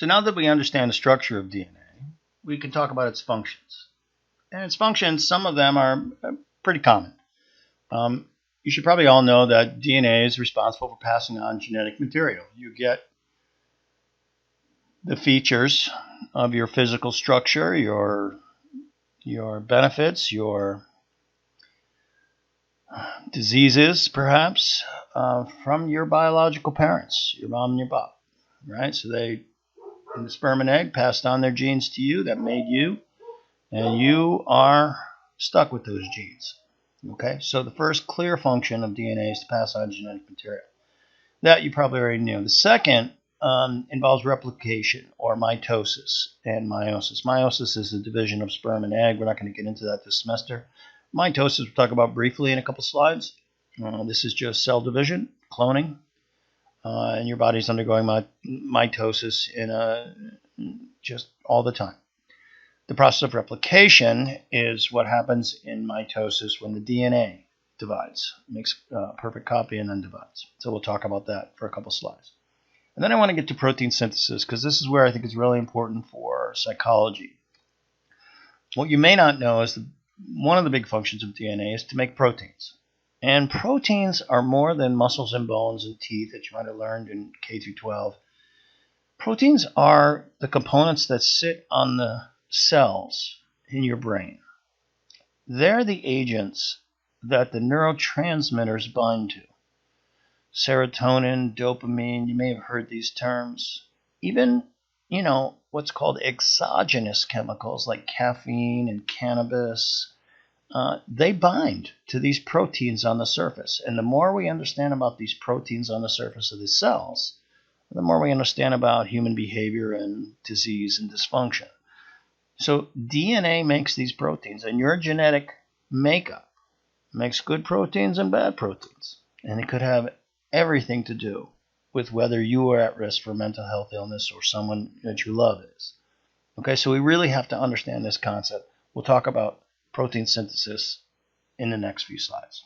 So now that we understand the structure of DNA, we can talk about its functions. And its functions, some of them are pretty common. You should probably all know that DNA is responsible for passing on genetic material. You get the features of your physical structure, your benefits, your diseases, perhaps, from your biological parents, your mom and your pop, right? So they, in the sperm and egg, passed on their genes to you that made you, and you are stuck with those genes. Okay, so the first clear function of DNA is to pass on genetic material. That you probably already knew. The second involves replication, or mitosis and meiosis. Meiosis is the division of sperm and egg. We're not going to get into that this semester. Mitosis we'll talk about briefly in a couple slides. This is just cell division, cloning, and your body's undergoing mitosis just all the time. The process of replication is what happens in mitosis when the DNA divides, makes a perfect copy and then divides. So we'll talk about that for a couple slides. And then I want to get to protein synthesis, because this is where I think it's really important for psychology. What you may not know is that one of the big functions of DNA is to make proteins. And proteins are more than muscles and bones and teeth that you might have learned in K through 12. Proteins are the components that sit on the cells in your brain. They're the agents that the neurotransmitters bind to. Serotonin, dopamine, you may have heard these terms. Even, what's called exogenous chemicals like caffeine and cannabis, they bind to these proteins on the surface. And the more we understand about these proteins on the surface of the cells, the more we understand about human behavior and disease and dysfunction. So DNA makes these proteins, and your genetic makeup makes good proteins and bad proteins. And it could have everything to do with whether you are at risk for mental health illness or someone that you love is. Okay, so we really have to understand this concept. We'll talk about protein synthesis in the next few slides.